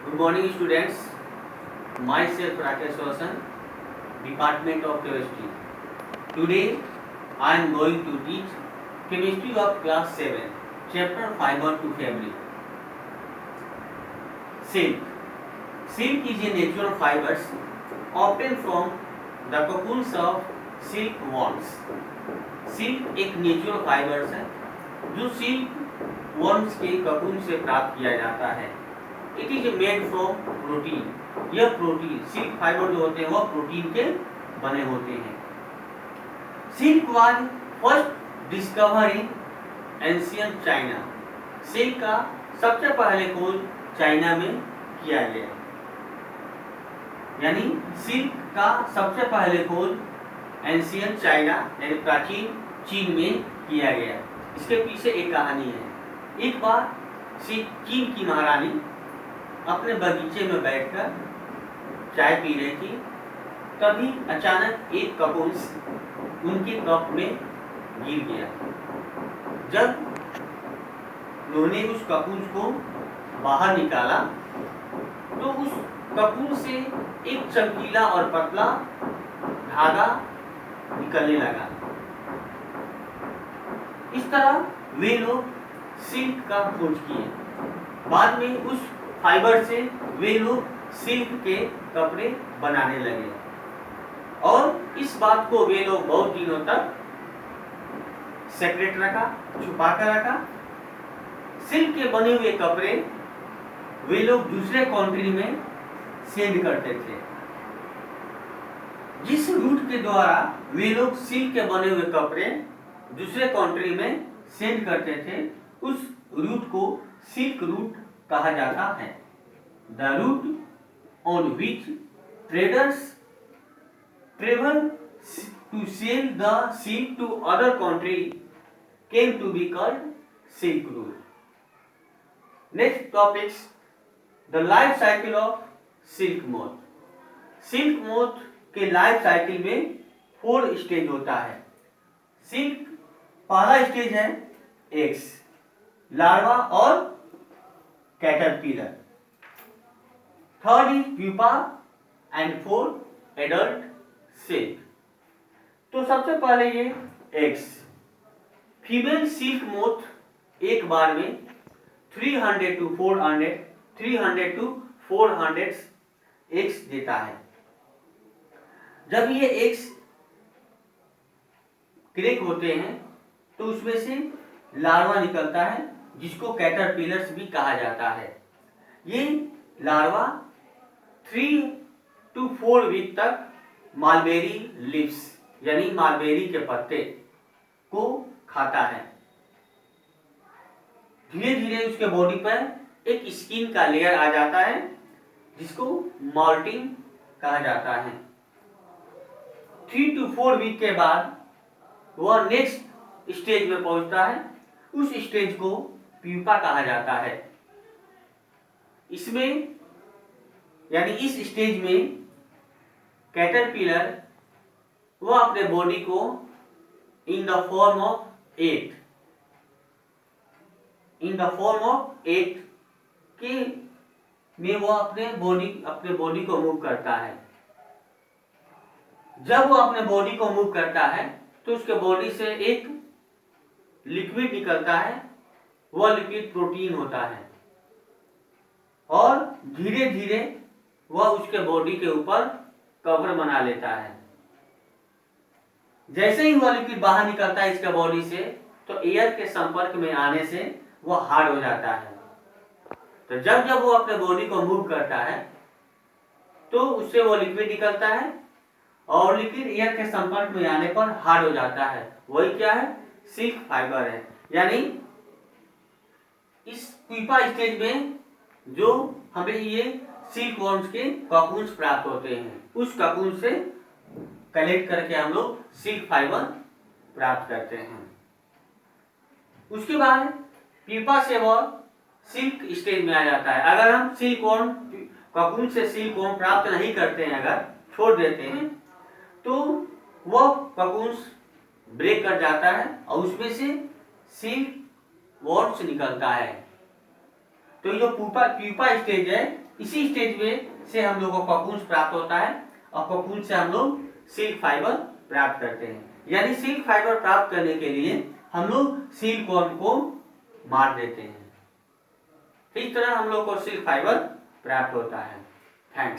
Good morning, students. Myself Rakesh Roshan, Department of Chemistry. Today, I am going to teach Chemistry of Class 7, Chapter Fiber to Fabric. Silk. Silk is a natural fibers obtained from the cocoons of silkworms. Silk एक natural fibres है जो silk worms के cocoon से प्राप्त किया जाता है. It is made from protein. यह प्रोटीन सिल्क फाइबर जो होते हैं वह प्रोटीन के बने होते हैं. Silk was first discover in ancient China. Silk का सबसे पहले खोज चाइना में किया गया. यानी सिल्क का सबसे पहले खोज एंशिएंट चाइना यानी प्राचीन चीन में किया गया. इसके पीछे एक कहानी है. एक बार चीन की महारानी अपने बगीचे में बैठकर चाय पी रही थी. तभी अचानक एक कपूस उनके कप में गिर गया. जब उन्होंने उस कपूस को बाहर निकाला तो उस कपूस से एक चमकीला और पतला धागा निकलने लगा. इस तरह वे लोग सिल्क का खोज किए. बाद में उस फाइबर से वे लोग सिल्क के कपड़े बनाने लगे और इस बात को वे लोग बहुत दिनों तक सीक्रेट रखा, छुपा कर रखा. सिल्क के बने हुए कपड़े वे लोग दूसरे कंट्री में सेंड करते थे. जिस रूट के द्वारा वे लोग सिल्क के बने हुए कपड़े दूसरे कंट्री में सेंड करते थे उस रूट को सिल्क रूट कहा जाता है. The route on which traders travel to sell the silk to other country came to be called silk route. Next topics the life cycle of silk moth. Silk moth के life cycle में 4 stage होता है. Silk पहला stage है eggs, larva और caterpillar. Third is pupa and fourth adult silk. तो सबसे पहले ये एग्स. फीमेल सिल्क मोथ एक बार में 300 to 400 एग्स देता है. जब ये एग्स क्रेक होते हैं तो उसमें से लार्वा निकलता है जिसको कैटरपिलर्स भी कहा जाता है. ये लार्वा 3 to 4 वीक तक मालबेरी लीव्स यानी मालबेरी के पत्ते को खाता है. धीरे धीरे उसके बॉडी पर एक स्किन का लेयर आ जाता है जिसको मॉल्टिंग कहा जाता है. 3 to 4 वीक के बाद वह नेक्स्ट स्टेज में पहुंचता है. उस स्टेज को प्यूपा कहा जाता है. इसमें यानी इस स्टेज में कैटरपिलर वह अपने बॉडी को in the form of eight के में वो अपने बॉडी को मूव करता है. जब वो अपने बॉडी को मूव करता है तो उसके बॉडी से एक लिक्विड निकलता है. वह लिक्विड प्रोटीन होता है और धीरे धीरे वह उसके बॉडी के ऊपर कवर बना लेता है. जैसे ही वह लिक्विड बाहर निकलता है इसके बॉडी से तो एयर के संपर्क में आने से वह हार्ड हो जाता है. तो जब जब वो अपने बॉडी को मूव करता है तो उससे वो लिक्विड निकलता है और लिक्विड एयर के संपर्क में आने पर हार्ड हो जाता है. वही क्या है? सिल्क फाइबर है. यानी इस प्यूपा स्टेज में जो हमें ये सिल्क वर्म्स के ककून्स प्राप्त होते हैं उस ककून से कलेक्ट करके हम लोग सिल्क फाइबर प्राप्त करते हैं. उसके बाद प्यूपा से वह सिल्क स्टेज में आ जाता है. अगर हम सिल्क वर्म ककून से सिल्क वर्म प्राप्त नहीं करते हैं, अगर छोड़ देते हैं तो वह ककून्स ब्रेक कर जाता है और उसमें से सिल्क वर्म्स निकलता है. तो ये जो प्यूपा स्टेज है इसी स्टेज में से हम लोग को कोकून प्राप्त होता है और कोकून से हम लोग सिल्क फाइबर प्राप्त करते हैं। यानी सिल्क फाइबर प्राप्त करने के लिए हम लोग सिल्क वर्म को मार देते हैं। इस तरह हम लोग को सिल्क फाइबर प्राप्त होता है। थैंक्स।